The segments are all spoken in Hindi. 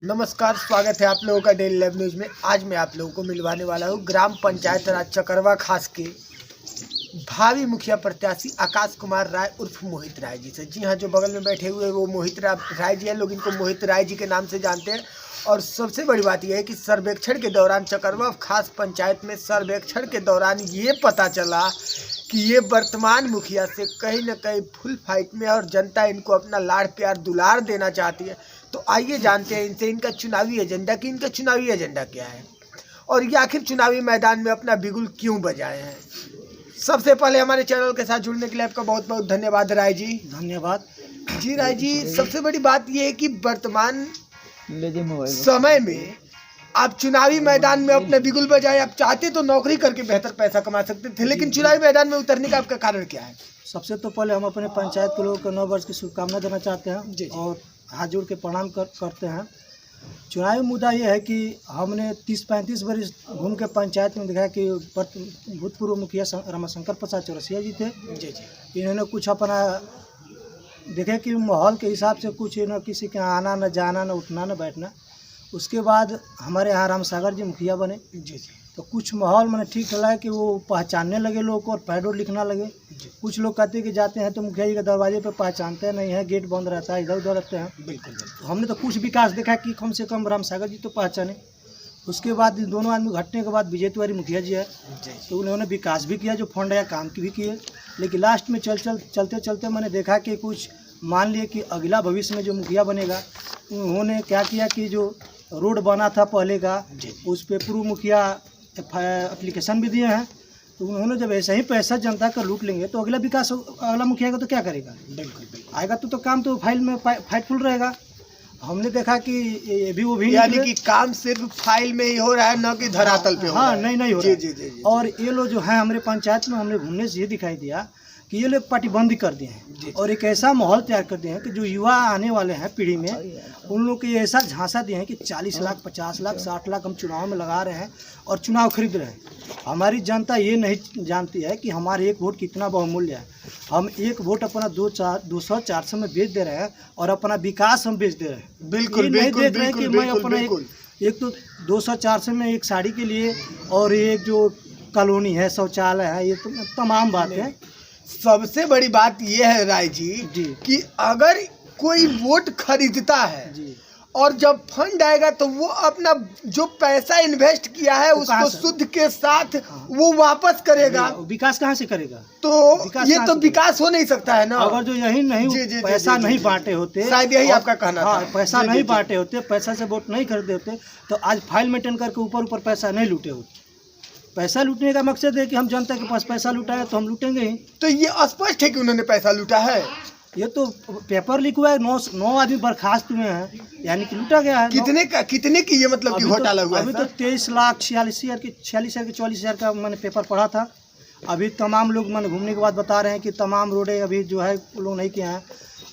नमस्कार, स्वागत है आप लोगों का डेली लाइव न्यूज़ में। आज मैं आप लोगों को मिलवाने वाला हूं ग्राम पंचायत राज चकरवा खास के भावी मुखिया प्रत्याशी आकाश कुमार राय उर्फ मोहित राय जी से। जी हां, जो बगल में बैठे हुए वो मोहित राय जी हैं। लोग इनको मोहित राय जी के नाम से जानते हैं। और सबसे बड़ी बात यह है कि सर्वेक्षण के दौरान चकरवा खास पंचायत में सर्वेक्षण के दौरान ये पता चला कि ये वर्तमान मुखिया से कहीं ना कहीं फुल फाइट में, और जनता इनको अपना लाड़ प्यार दुलार देना चाहती है। तो आइए जानते हैं इनसे इनका चुनावी एजेंडा क्या है और ये आखिर चुनावी मैदान में अपना बिगुल क्यों बजाए हैं। सबसे पहले हमारे चैनल के साथ जुड़ने के लिए आपका बहुत बहुत धन्यवाद राय जी। धन्यवाद जी राय जी, सबसे बड़ी बात यह है कि वर्तमान समय में आप चुनावी मैदान में अपने बिगुल बजाए। आप चाहते तो नौकरी करके बेहतर पैसा कमा सकते थे, लेकिन चुनावी मैदान में उतरने का आपका कारण क्या है? सबसे तो पहले हम अपने पंचायत के लोगों को 9 वर्ष की शुभकामना देना चाहते हैं जी। और हाथ जोड़ के प्रणाम करते हैं। चुनावी मुद्दा ये है कि हमने 30-35 वर्ष घूम के पंचायत में देखा कि भूतपूर्व मुखिया रमाशंकर प्रसाद चौरसिया जी थे। जी जी। इन्होंने कुछ अपना देखे कि माहौल के हिसाब से कुछ न किसी के आना न जाना न उठना न बैठना। उसके बाद हमारे यहाँ राम सागर जी मुखिया बने। जी जी। तो कुछ माहौल मैंने ठीक चला कि वो पहचानने लगे लोगों को और पैडोर लिखना लगे। कुछ लोग कहते हैं कि जाते हैं तो मुखिया जी के दरवाजे पे पहचानते नहीं है, गेट बंद रहता है, इधर उधर रहते हैं। बिल्कुल। तो हमने तो कुछ विकास देखा कि कम से कम राम सागर जी तो पहचाने। उसके बाद इन दोनों आदमी घटने के बाद विजय तिवारी मुखिया जी है, तो उन्होंने विकास भी किया, जो फंड आया काम की भी किए। लेकिन लास्ट में चलते चलते मैंने देखा कि कुछ मान लिए कि अगला भविष्य में जो मुखिया बनेगा उन्होंने क्या किया कि जो रोड बना था पहले का उस पर पूर्व मुखिया एप्लीकेशन भी दिए हैं। तो उन्होंने जब ऐसा ही पैसा जनता का लूट लेंगे तो अगला विकास अगला मुखिया का तो क्या करेगा? बिल्कुल आएगा तो काम तो फाइल में फाइटफुल रहेगा। हमने देखा कि ये भी वो भी यानी कि काम सिर्फ फाइल में ही हो रहा है, न कि धरातल पे हो रहा है। नहीं हो जी, रहा जी, जी, जी। और ये लोग जो है हमारे पंचायत में हमने घूमने से ये दिखाई दिया कि ये लोग पार्टीबंदी कर दिए हैं और एक ऐसा माहौल तैयार कर दिए हैं कि जो युवा आने वाले हैं पीढ़ी में उन लोग को ये ऐसा झांसा दिए हैं कि 40 लाख 50 लाख 60 लाख हम चुनाव में लगा रहे हैं और चुनाव खरीद रहे हैं। हमारी जनता ये नहीं जानती है कि हमारे एक वोट कितना बहुमूल्य है। हम एक वोट अपना 200-400 में बेच दे रहे हैं और अपना विकास हम बेच दे रहे हैं। बिल्कुल नहीं देख रहे हैं कि मैं अपना बिल्कुल। एक तो 200-400 में एक साड़ी के लिए और एक जो कॉलोनी है, शौचालय है, ये तो तमाम बात है। सबसे बड़ी बात यह है राय जी कि अगर कोई वोट खरीदता है जी और जब फंड आएगा तो वो अपना जो पैसा इन्वेस्ट किया है उसको शुद्ध के साथ वो वापस करेगा। विकास कहाँ से करेगा? तो ये तो विकास हो नहीं सकता है ना। अगर जो यही नहीं पैसा नहीं बांटे होते, शायद यही आपका कहना था। पैसा नहीं बांटे होते, पैसा से वोट नहीं खरीदे होते तो आज फाइल मेंटेन करके ऊपर पैसा नहीं लूटे होते। पैसा लूटने का मकसद है कि हम जनता के पास पैसा लुटाए तो हम लूटेंगे ही। तो ये स्पष्ट है कि उन्होंने पैसा लूटा है। ये तो पेपर लीक हुआ है, 9 आदमी बर्खास्त हुए हैं, यानी कि लूटा गया है। कितने की ये मतलब कि घोटाला हुआ है? अभी तो 23 लाख 46 हज़ार की 44 हज़ार का मैंने पेपर पढ़ा था। अभी तमाम लोग मैंने घूमने के बाद बता रहे हैं कि तमाम रोडें अभी जो है लोग नहीं किए हैं।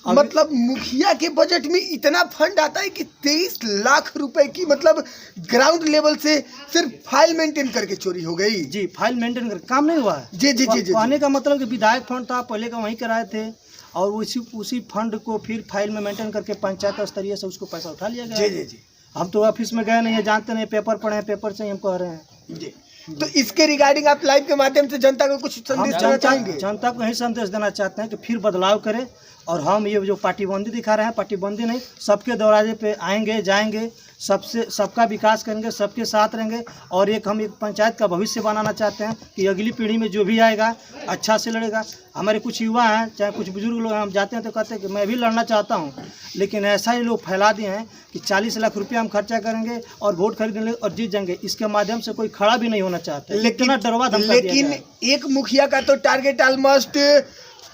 मतलब मुखिया के बजट में इतना फंड आता है कि 23 लाख रुपए की मतलब ग्राउंड लेवल से सिर्फ फाइल मेंटेन करके चोरी हो गई। जी, फाइल मेंटेन करके काम नहीं हुआ है। जी जी जी। कहने का मतलब कि विधायक फंड था पहले का, वहीं कराए थे और उसी फंड को फिर फाइल में मेंटेन करके पंचायत स्तरीय से उसको पैसा उठा लिया गया। जी जी जी। हम तो ऑफिस में गए नहीं है, जानते नहीं, पेपर पढ़े हैं, पेपर से ही हम कह रहे हैं। जी। तो इसके रिगार्डिंग आप लाइव के माध्यम से जनता को कुछ संदेश देना चाहेंगे? जनता को यही संदेश देना चाहते हैं कि फिर बदलाव करें और हम ये जो पार्टीबंदी दिखा रहे हैं, पार्टीबंदी नहीं, सबके दरवाजे पे आएंगे जाएंगे, सबका विकास करेंगे, सबके साथ रहेंगे और हम एक पंचायत का भविष्य बनाना चाहते हैं कि अगली पीढ़ी में जो भी आएगा अच्छा से लड़ेगा। हमारे कुछ युवा हैं, चाहे कुछ बुजुर्ग लोग हैं, हम जाते हैं तो कहते हैं कि मैं भी लड़ना चाहता हूं, लेकिन ऐसा ही लोग फैला दिए हैं कि 40 लाख रुपया हम खर्चा करेंगे और वोट खरीदेंगे और जीत जाएंगे। इसके माध्यम से कोई खड़ा भी नहीं होना चाहता, लेकिन डरवा धमका दिया लेकिन एक मुखिया का तो टारगेट ऑलमोस्ट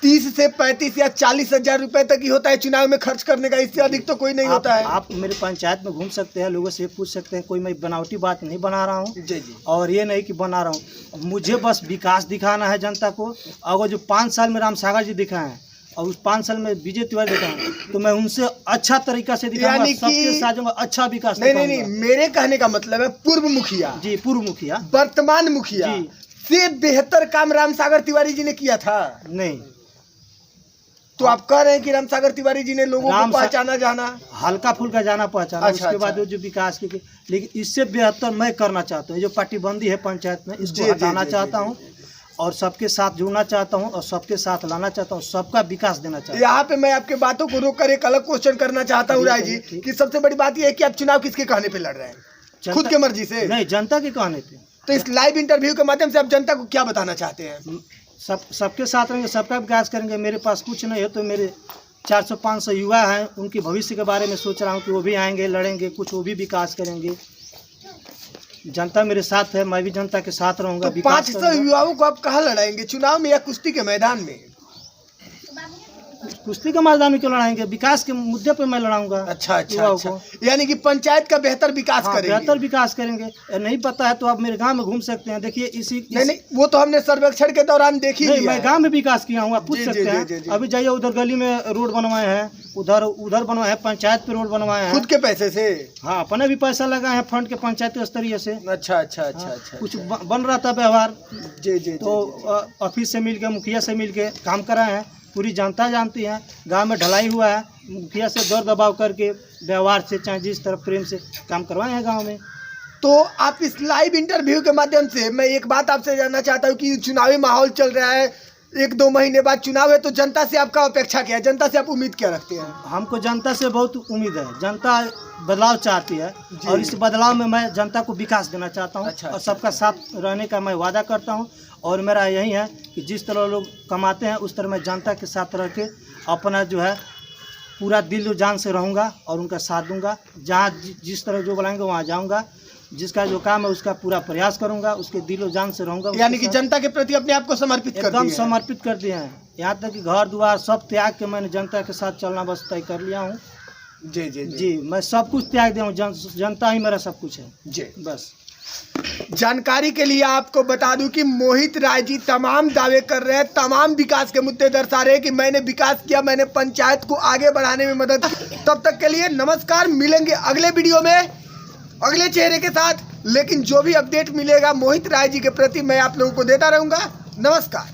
30 से 35 या 40 हजार रुपए तक ही होता है चुनाव में खर्च करने का। इससे अधिक तो कोई नहीं होता है। आप मेरे पंचायत में घूम सकते हैं, लोगों से पूछ सकते हैं, कोई मैं बनावटी बात नहीं बना रहा हूँ। जी जी। और ये नहीं कि बना रहा हूँ, मुझे बस विकास दिखाना है जनता को। अगर जो 5 साल में राम सागर जी दिखाए और उस 5 साल में विजय तिवारी दिखाए तो मैं उनसे अच्छा तरीका से दिखाऊंगा, सबके साथ अच्छा विकास। नहीं, मेरे कहने का मतलब है पूर्व मुखिया। जी, पूर्व मुखिया। वर्तमान मुखिया से बेहतर काम राम सागर तिवारी जी ने किया था? नहीं, तो आप कह रहे हैं कि रामसागर तिवारी जी ने लोगों को पहचाना जाना, हल्का फुल्का जाना पहचाना, अच्छा, उसके बाद जो विकास के, लेकिन इससे बेहतर मैं करना चाहता हूँ। जो पार्टीबंदी है पंचायत में, इसको हटाना चाहता हूँ और सबके साथ जुड़ना चाहता हूँ और सबके साथ लाना चाहता हूँ, सबका विकास देना चाहता हूँ। यहाँ पे मैं आपके बातों को रोक कर एक अलग क्वेश्चन करना चाहता हूँ राय जी, कि सबसे बड़ी बात यह है कि आप चुनाव किसके कहने पे लड़ रहे हैं? खुद के मर्जी से? नहीं, जनता के कहने पे। तो इस लाइव इंटरव्यू के माध्यम से आप जनता को क्या बताना चाहते हैं? सबके साथ रहेंगे, सबका विकास करेंगे। मेरे पास कुछ नहीं है तो मेरे 400-500 युवा हैं, उनके भविष्य के बारे में सोच रहा हूँ कि वो भी आएंगे, लड़ेंगे, कुछ वो भी विकास करेंगे। जनता मेरे साथ है, मैं भी जनता के साथ रहूंगा। तो 500 युवाओं को आप कहाँ लड़ाएंगे, चुनाव में या कुश्ती के मैदान में? कुश्ती के मैदान में क्यों लड़ाएंगे, विकास के मुद्दे पे मैं लड़ाऊंगा। अच्छा, यानी कि पंचायत का बेहतर विकास करेंगे। बेहतर विकास करेंगे। नहीं पता है तो आप मेरे गांव में घूम सकते हैं, देखिए नहीं, वो तो हमने सर्वेक्षण के दौरान देखी नहीं, मैं गांव में विकास किया हूँ, आप पूछ सकते हैं। अभी जाइए, उधर गली में रोड बनवाए हैं, उधर बनवाए हैं, पंचायत पे रोड बनवाए हैं खुद के पैसे से। हाँ, अपने भी पैसा लगाए हैं फंड के, पंचायत स्तरीय से। अच्छा, कुछ बन रहा था व्यवहार, तो ऑफिस से मिलके, मुखिया से मिलके काम कराए हैं। पूरी जनता जानती है, गांव में ढलाई हुआ है, मुखिया से दौर दबाव करके व्यवहार से, चाहे जिस तरह प्रेम से काम करवाए हैं गांव में। तो आप इस लाइव इंटरव्यू के माध्यम से मैं एक बात आपसे जानना चाहता हूँ कि चुनावी माहौल चल रहा है, 1-2 महीने बाद चुनाव है, तो जनता से आपका अपेक्षा क्या है, जनता से आप उम्मीद क्या रखते हैं? हमको जनता से बहुत उम्मीद है, जनता बदलाव चाहती है और इस बदलाव में मैं जनता को विकास देना चाहता हूँ। और सबका साथ रहने का मैं वादा करता हूँ और मेरा यही है कि जिस तरह लोग कमाते हैं उस तरह मैं जनता के साथ रह के अपना जो है पूरा दिल और जान से रहूँगा और उनका साथ दूंगा। जहाँ जिस तरह जो बुलाएंगे वहाँ जाऊँगा, जिसका जो काम है उसका पूरा प्रयास करूंगा, उसके दिल और जान से रहूंगा। यानी कि जनता के प्रति अपने आप को समर्पित कर दिया है? एकदम समर्पित कर दिए हैं, यहाँ तक कि घर द्वार सब त्याग के मैंने जनता के साथ चलना बस तय कर लिया हूँ। जी, मैं सब कुछ त्याग दिया हूँ, जनता ही मेरा सब कुछ है जी। बस जानकारी के लिए आपको बता दूं कि मोहित राय जी तमाम दावे कर रहे हैं, तमाम विकास के मुद्दे दर्शा रहे हैं कि मैंने विकास किया, मैंने पंचायत को आगे बढ़ाने में मदद की। तब तक के लिए नमस्कार, मिलेंगे अगले वीडियो में अगले चेहरे के साथ। लेकिन जो भी अपडेट मिलेगा मोहित राय जी के प्रति मैं आप लोगों को देता रहूंगा। नमस्कार।